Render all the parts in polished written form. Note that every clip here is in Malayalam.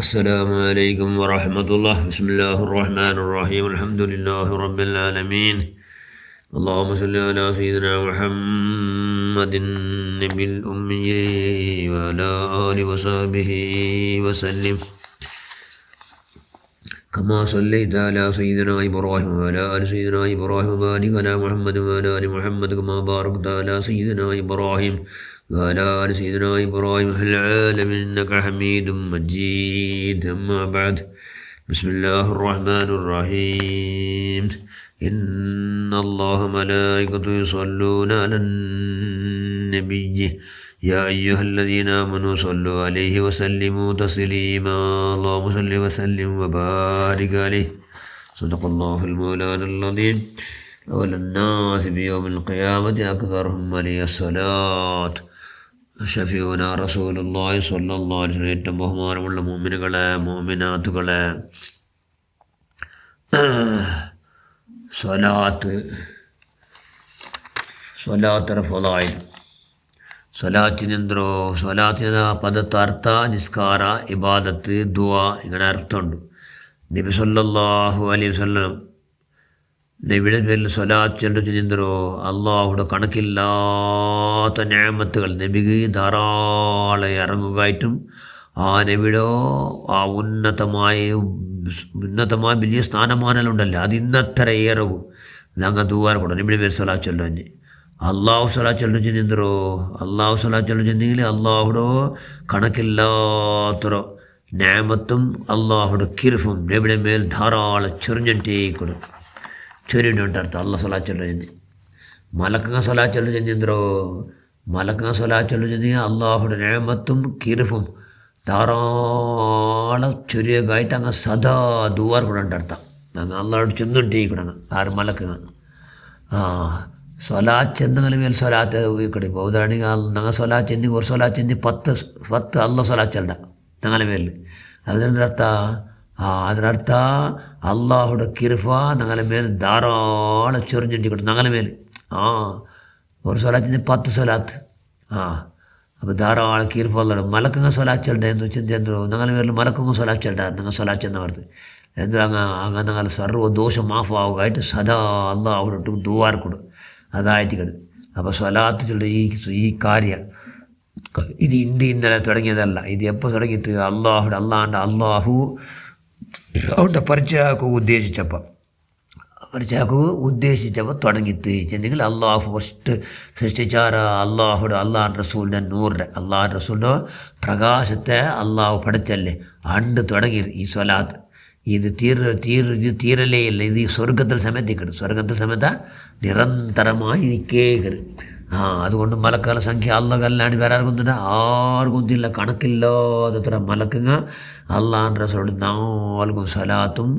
السلام عليكم ورحمة الله. بسم الله الرحمن الرحيم. الحمد لله رب العالمين. اللهم صل على سيدنا محمد النبي الأمي وعلى آله وصحبه وسلم كما صليت على سيدنا إبراهيم وعلى آل سيدنا إبراهيم وبارك على محمد وعلى آل محمد كما باركت على سيدنا إبراهيم وعلى آل سيدنا إبراهيم في العالمين إنك حميد مجيد. أما بعد، بسم الله الرحمن الرحيم. إن الله ملائكته يصلون على النبي يا أيها الذين آمنوا صلوا عليه وسلموا تسليما. اللهم صل وسلم وبارك عليه. صدق الله المولانا العظيم. أولى الناس بيوم القيامة أكثرهم عليه الصلاة. ഷഫീഉനാ റസൂലുള്ളാഹി സ്വല്ലല്ലാഹു അലൈഹി വസല്ലം. ഏറ്റവും ബഹുമാനമുള്ള മുഅ്മിനുകളെ, മുഅ്മിനാത്തുകളെ, സ്വലാത്തര ഫളായിൽ സ്വലാത്തിനെന്തോ സ്വലാത്തിന പദത്തെ അർത്ഥ നിസ്കാര, ഇബാദത്ത്, ദുആ ഇങ്ങനെ അർത്ഥമുണ്ട്. നബി സല്ലല്ലാഹു അലൈഹി വസല്ലം നബിയുടെ പേരിൽ സ്വലാത്ത് ചെല്ലുന്നതിനെന്തോ അള്ളാഹുടെ കണക്കില്ലാത്ത നിഅമത്തുകൾ നബിക്ക് ധാരാളം ഇറങ്ങുകയായിട്ടും ആ നബിയുടെ ആ ഉന്നതമായ വലിയ സ്ഥാനമാനലുണ്ടല്ലോ, അത് ഇന്നത്ര ഇറങ്ങും. ഞങ്ങൾ ദുആ കൂടെ നബിയുടെ പേര് സ്വലാത്ത് ചൊല്ലുന്നത്. അള്ളാഹു സ്വലാത്ത് ചൊല്ലുന്നതിനെന്തോ അള്ളാഹു സ്വലാത്ത് ചൊല്ലുന്നതിൽ അള്ളാഹുടെ കണക്കില്ലാത്തൊരു നിഅമത്തും അള്ളാഹുടെ കിർഫും നബിയുടെ മേൽ ധാരാളം ചൊരിഞ്ഞിട്ടേക്കൊടും. ചൊരിയുണ്ടർത്ഥം അള്ള സ്വലാത്ത് ചൊല്ലുന്നത്. മലക്കങ്ങ സ്വലാത്ത് ചൊല്ലുന്നതിനെന്തോ മലക്കങ്ങ സ്വലാത്ത് ചൊല്ലുന്നത് അള്ളാഹുടെ നിഅമത്തും കിർഫും ധാരാളം ചൊരിയകായിട്ട് അങ്ങ് സദാ ദുആ കൂടെ ഉണ്ടർത്ഥം. അങ്ങ് അള്ളാഹോട് ചെന്നിട്ടേക്കണം ആറ് മലക്കങ്ങ സ്വലാത്ത് എന്തെങ്കിലും മേൽ സ്വലാത്ത് ഉപയോഗിക്കണം. ഇപ്പോൾ ഉദാഹരണം ഞങ്ങൾ സ്വലാത്ത് ചെന്നി ഒരു സ്വലാത്ത് ചെന്നി പത്ത് അള്ള സ്വലാത്ത് ചെല്ല ഞങ്ങളുടെ മേലിൽ. അതിനർത്ഥ അതിനർത്ഥ അള്ളാഹുടെ കിർഫ ഞങ്ങളുടെ മേൽ ധാരാളം ചൊരിഞ്ഞിട്ടിക്കണം ഞങ്ങളുടെ മേൽ. ഒരു സ്വലാത്തിന് 10 സ്വലാത്ത്. അപ്പോൾ ധാരാളം കിർഫ അള്ളാഹ് മലക്കങ്ങ സ്വലാത്ത് ചെല്ലണ്ട എന്ന് വെച്ചാൽ എന്തോ ഞങ്ങളുടെ മേലിൽ മലക്കങ്ങ സ്വലാത്ത് ചെല്ല നിങ്ങൾ സ്വലാത്ത് ചെന്ന പറഞ്ഞത് എന്തോ അങ്ങ് ഞങ്ങൾ സർവ്വ ദോഷം മാഫാവുകയായിട്ട് സദാ അള്ളാഹുടൊട്ട് ദുആ കൊടു അതായിട്ട് കിട. അപ്പോൾ സ്വലാത്ത് ചൊല്ല ഈ കാര്യം ഇത് ഇന്നലെ തുടങ്ങിയതല്ല. ഇത് എപ്പോൾ തുടങ്ങിയിട്ട് അള്ളാഹു അവൻ്റെ പരിചയക്ക് ഉദ്ദേശിച്ചപ്പോൾ തുടങ്ങിയിട്ട് ചെന്നെങ്കിൽ അള്ളാഹു ഫസ്റ്റ് സൃഷ്ടിച്ചാര അള്ളാഹുൻ്റെ റസൂലിൻ്റെ നൂറിൻ്റെ റസൂലിൻ്റെ പ്രകാശത്തെ അള്ളാഹു പഠിച്ചല്ലേ അണ്ട് തുടങ്ങി ഈ സ്വലാത്ത്. ഇത് തീരലേ ഇല്ല. ഇത് സ്വർഗത്തിൽ സമയത്ത് നിരന്തരമായി കേൾക്കട്. അതുകൊണ്ട് മലക്കുകളുടെ സംഖ്യ അല്ലാണ്ട് വേറെ ആർക്കൊന്നില്ല, കണക്കില്ലാത്തത്ര മലക്കുങ്ങ അള്ളാഹുൻ്റെ റസൂലുടെ 4 സ്വലാത്തും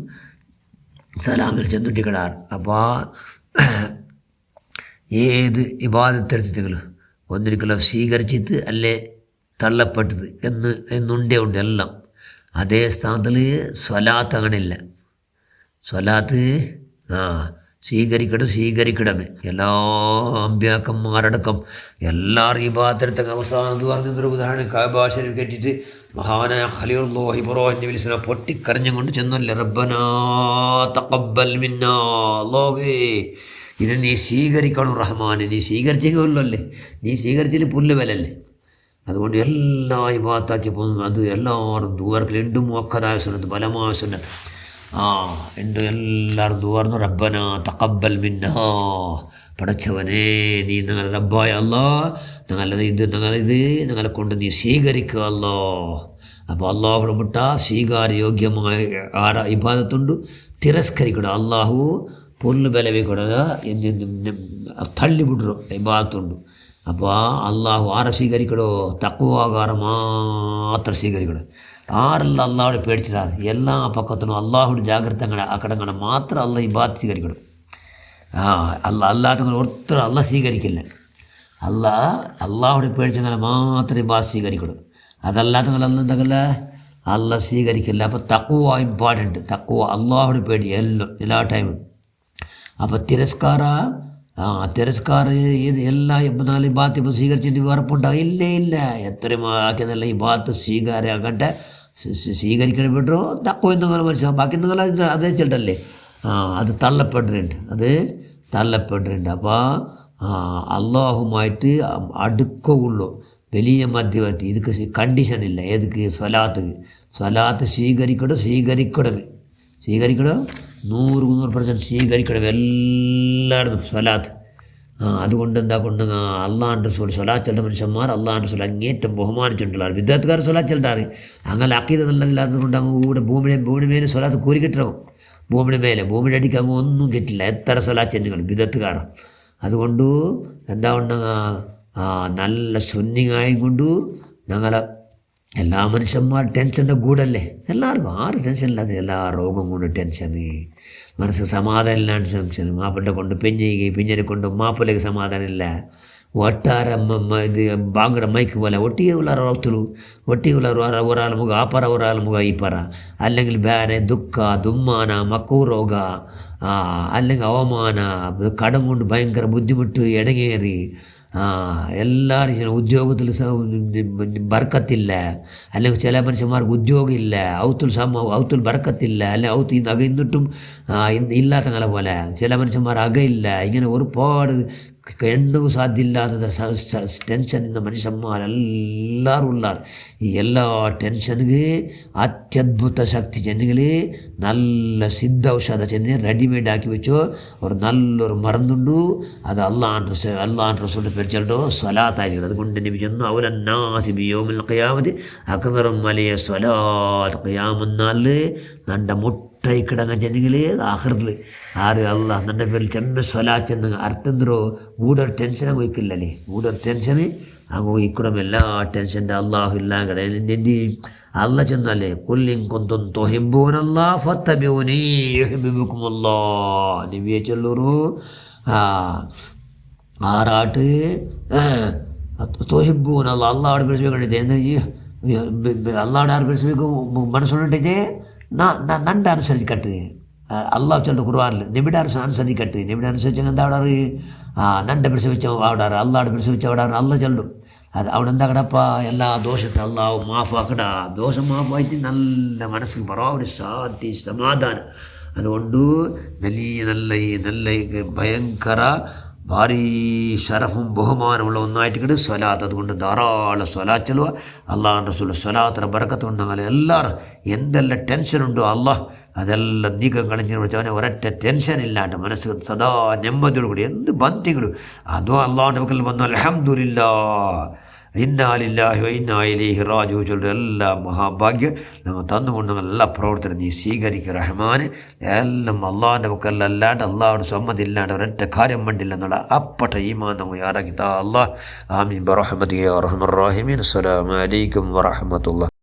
സലാമിൽ ചെന്നിട്ടിക്കിടാറ്. അപ്പോൾ ഏത് ഇബാദത്തെടുത്തിട്ടെങ്കിലും ഒന്നിരിക്കലും സ്വീകരിച്ചിട്ട് അല്ലേ തള്ളപ്പെട്ടത് എന്നുണ്ടേ ഉണ്ട് എല്ലാം. അതേ സ്ഥാനത്തിൽ സ്വലാത്ത് അങ്ങനെയില്ല. സ്വലാത്ത് സ്വീകരിക്കണമേ. എല്ലാ അമ്പ്യാക്കന്മാരടക്കം എല്ലാവരും ഈ ഭാഗത്തെടുത്ത അവസാനം പറഞ്ഞൊരു ഉദാഹരണം കഅബ ശരീഫ് കെട്ടിയിട്ട് മഹാനായ ഖലീലുല്ലാഹി ഇബ്രാഹിം നബി അലൈഹി സ്വലാം പൊട്ടിക്കരഞ്ഞും കൊണ്ട് ചെന്നല്ലേ, റബ്ബനാ തഖബ്ബൽ മിന്നാ, അല്ലാഹുവേ ഇത് നീ സ്വീകരിക്കണം റഹ്മാനെ, നീ സ്വീകരിച്ചേക്കുമല്ലേ, നീ സ്വീകരിച്ചതിൽ പുല്ല് വിലല്ലേ. അതുകൊണ്ട് എല്ലാ ഇബാദത്താക്കി പോകുന്നു. അത് എല്ലാവരും ദുആർക്കിൽ ഉണ്ട് മുഅക്കദായ സുന്നത്ത്, ബലമായ സുന്നത്ത്. എല്ലാവരും ദുആർന്നു റബ്ബനാ തഖബ്ബൽ മിന്നാ, പടച്ചവനെ നീ ഞങ്ങളുടെ റബ്ബായ അല്ലാഹ് ഞങ്ങളെ കൊണ്ട് നീ സ്വീകരിക്കുക അല്ലാഹ്. അപ്പോൾ അള്ളാഹുടെ മുട്ട സ്വീകാര്യോഗ്യമായ ഇബാദത്തുണ്ട്, തിരസ്കരിക്കണം. അള്ളാഹു പൊന്നു ബലവിക്കൂടാ തള്ളിവിടും ഇബാദത്തുണ്ട്. അപ്പോൾ അള്ളാഹു ആരെ സ്വീകരിക്കണോ? തഖ്വാകാരം മാത്രം സ്വീകരിക്കണം. ആരെല്ലാം അള്ളാഹുടെ പേടിച്ചിട്ടാറ് എല്ലാ പക്കത്തിനും അള്ളാഹുടെ ജാഗ്രത അക്കടങ്ങനെ മാത്രം അള്ള ഇബാദത്ത് സ്വീകരിക്കണം. അല്ലാത്തങ്ങനെ ഒരിക്കലും അള്ള സ്വീകരിക്കില്ല. അള്ളാഹുടെ പേടിച്ചങ്ങനെ മാത്രം ഇബാദത്ത് സ്വീകരിക്കണം. അതല്ലാത്തങ്ങനെ എന്തെങ്കില അള്ള സ്വീകരിക്കില്ല. അപ്പോൾ തഖ്വ ഇമ്പോർട്ടൻറ്റ്. തഖ്വ അള്ളാഹുടെ പേടി എല്ലാ ടൈമും. അപ്പോൾ തിരസ്കാരം ഇത് എല്ലാ 84 ഇബാദത്ത് ഇപ്പോൾ സ്വീകരിച്ചിട്ട് ഉറപ്പുണ്ടാവും? ഇല്ല. എത്രയും ആക്കിയതല്ല ഇബാദത്ത് സ്വീകാര്യമാകട്ടെ സ്വീകരിക്കപ്പെട്ടോ തക്കോ നിങ്ങൾ മനസ്സിലാവും. ബാക്കി നിങ്ങൾ അതേ ചെല്ലല്ലേ അത് തള്ളപ്പെട്ടിട്ടുണ്ട്. അപ്പോൾ അള്ളാഹുമായിട്ട് അടുക്കമുള്ളൂ വലിയ മധ്യവർത്തി. ഇതൊക്കെ കണ്ടീഷനില്ല. ഏതൊക്കെ സ്വലാത്ത് സ്വീകരിക്കണോ 100% സ്വീകരിക്കണം എല്ലായിടത്തും സ്വലാത്ത്. അതുകൊണ്ട് എന്താ അള്ളാഹുൻ്റെ റസൂൽ സ്വലാത്ത് ചെല്ലുന്ന മനുഷ്യന്മാർ അള്ളാഹുൻ്റെ റസൂൽ അങ്ങേറ്റം ബഹുമാനിച്ചിട്ടുള്ളവർ. വിദ്യാർത്ഥിക്കാർ സ്വലാത്ത് ചെല്ലാറ് അങ്ങനെ അക്കീത നല്ലതില്ലാത്തത് കൊണ്ട് അങ്ങ് കൂടെ ഭൂമിയുടെ മേലെ സ്വലാത്ത് കോരി കിട്ടണം. ഭൂമിയുടെ അടിക്ക് അങ്ങ് ഒന്നും കിട്ടില്ല. എത്ര സ്വലാത്ത് ചെല്ലുകൾ വിദ്യാർത്ഥിക്കാർ. അതുകൊണ്ട് എന്താ നല്ല സുന്നിങ്ങായും കൊണ്ട് ഞങ്ങളെ എല്ലാ മനുഷ്യന്മാർ ടെൻഷൻ്റെ കൂടല്ലേ. എല്ലാവർക്കും ആരും ടെൻഷനില്ലാതെ എല്ലാ രോഗം കൊണ്ട് ടെൻഷന്, മനസ്സ് സമാധാനം ഇല്ലാണ്ട് ടെൻഷൻ, മാപ്പിളെ കൊണ്ട് പിഞ്ഞനെ കൊണ്ട് മാപ്പിളേക്ക് സമാധാനമില്ല. ಒಟ್ಟಾರೆ ಇದು ಬಾಂಗಡ ಮೈಕ್ പോലെ ಒಟ್ಟಿಗೆ ಉಳ್ಳಾರ ಅವತಲು ಒಟ್ಟಿಗೆ ಉಳ್ಳಾರ ಒರಾಲ ಮುಗ ಆ ಪರ ಒರಾಲ ಮುಗ ಈ ಪರ അല്ലെങ്കിൽ ಬೇರೆ ದುಃಖ ದುಮ್ಮಾನ ಮಕ್ಕೂ ರೋಗ അല്ലെങ്കിൽ ಅವಮಾನ കടം കൊണ്ട് ഭയങ്കര ബുദ്ധിമുട്ട് ഇടങ്ങേറി എല്ലാവരും ഉദ്യോഗത്തിൽ ബർക്കത്തില്ല, അല്ലെങ്കിൽ ചില മനുഷ്യന്മാർക്ക് ഉദ്യോഗമില്ല, ഔത്തുൽ ബർക്കത്തില്ല, അല്ലെങ്കിൽ അക ഇന്നിട്ടും ഇല്ലാത്ത കല പോലെ ചില മനുഷ്യന്മാർ അകയില്ല. ഇങ്ങനെ ഒരുപാട് എണ്ണവും സാധ്യമില്ലാത്ത ടെൻഷൻ ഇന്ന മനുഷ്യന്മാരെല്ലാവരും ഉള്ളാർ. ഈ എല്ലാ ടെൻഷനുക്ക് അത്യദ്ഭുത ശക്തി ചെന്നെങ്കിൽ നല്ല സിദ്ധ ഔഷധ ചെന്ന് റെഡിമെയ്ഡ് ആക്കി വെച്ചോ. ഒരു നല്ലൊരു മരുന്നുണ്ടു, അത് അള്ളാഹ് റസൂലിൻ്റെ പേര് ചെല്ലോ സ്വലാത്തായിരിക്കും. അതുകൊണ്ട് നബി ചെന്നു അവലന്നാസി ബിയൗമിൽ ഖിയാമത്തി അക്തറും വലിയ സ്വലാത്ത്. ഖിയാമന്നാളിൽ നണ്ട മുട്ടയിക്കിടങ്ങ ചെന്നെങ്കിൽ ആഖിറത്തിൽ ആറ് അള്ളാഹ് നൻ്റെ പേരിൽ ചെമ്മ സ്വലാച്ചെന്ന് അർത്ഥന്തരോ കൂടൊരു ടെൻഷനങ്ങ് വയ്ക്കില്ലല്ലേ. കൂടൊരു ടെൻഷന് അങ്ങ് വയ്ക്കണം. എല്ലാ ടെൻഷൻ്റെ അള്ളാഹു ഇല്ലാതെ എന്ത് അല്ല ചെന്നല്ലേ കുല്ലിൻ കുന്തും തുഹിബ്ബൂനല്ലാഹ് ഫത്തബിഊനി യുഹിബ്ബുകുമുല്ലാഹ്. നബിയെ ചൊല്ലൂറു ആറാട്ട് തുഹിബ്ബൂനല്ലാഹ് അള്ളാഹുടെ പരിശ്രമിക്കണ്ടേ അള്ളാഹുടെ ആറ് പരിശ്രമിക്കും മനസ്സുകൊണ്ടിട്ടേ നണ്ട അനുസരിക്കട്ടെ. അള്ളാഹു ചൊല്ലുന്ന ഖുർആനിൽ നബിയുടെ അനുസരിക്കട്ടെ. നബിയുടെ അനുസരിച്ചെങ്കിൽ എന്താ അവിടെ നണ്ട പരിശ്രമിച്ച അവിടെ അള്ളാഹുടെ പരിശ്രമിച്ച അവിടെ അള്ള ചൊല്ലും. അത് അവിടെ എന്താ കടപ്പ എല്ലാ ദോഷത്തെ അള്ളാഹു മാഫാക്കട. ദോഷം മാഫായിട്ട് നല്ല മനസ്സിൽ പറാവൊരു ശാന്തി സമാധാനം. അതുകൊണ്ട് നല്ല ഭയങ്കര ഭാരീ ഷറഫും ബഹുമാനമുള്ള ഒന്നായിട്ട് സ്വലാത്ത്. അതുകൊണ്ട് ധാരാളം സ്വലാത്ത് ചെല്ലുക. അള്ളാഹുവിൻ്റെ റസൂൽ സ്വലാത്തിൻ്റെ ബർക്കത്ത് കൊണ്ട് എല്ലാവരും എന്തെല്ലാം ടെൻഷനുണ്ടോ അള്ളാഹ് അതെല്ലാം നീക്കം കളഞ്ഞു വെച്ചവനെ ഒരൊറ്റ ടെൻഷൻ ഇല്ലാണ്ട് മനസ്സ് സദാ നെമ്മതിയോടുകൂടി എന്ത് ബന്ധികളും അതും അള്ളാഹുവിൻ്റെ പക്കൽ വന്നു. അൽഹംദുലില്ലാഹ് ഇന്നാ ലില്ലാഹി വ ഇന്നാ ഇലൈഹി റാജിഊൻ ചൊല്ലുന്ന എല്ലാ മഹാഭാഗ്യം നമ്മൾ തന്നുകൊണ്ട് എല്ലാ പ്രവർത്തനം നീ സ്വീകരിക്കുക റഹ്മാന്. എല്ലാം അള്ളാഹുവിൻ്റെ പക്കലല്ലാണ്ട് അള്ളാഹുടെ സമ്മതില്ലാണ്ട് ഒരൊറ്റ കാര്യം വേണ്ടില്ല എന്നുള്ള അപ്പട്ട ഈമാൻ നമ്മൾ യാറാക്കി താ അള്ളാഹ്. ആമീൻ ബിറഹ്മതിക യാ അർഹമർ റഹീമീൻ. അസ്സലാമു അലൈക്കും വറഹ്മത്തുള്ളാഹി.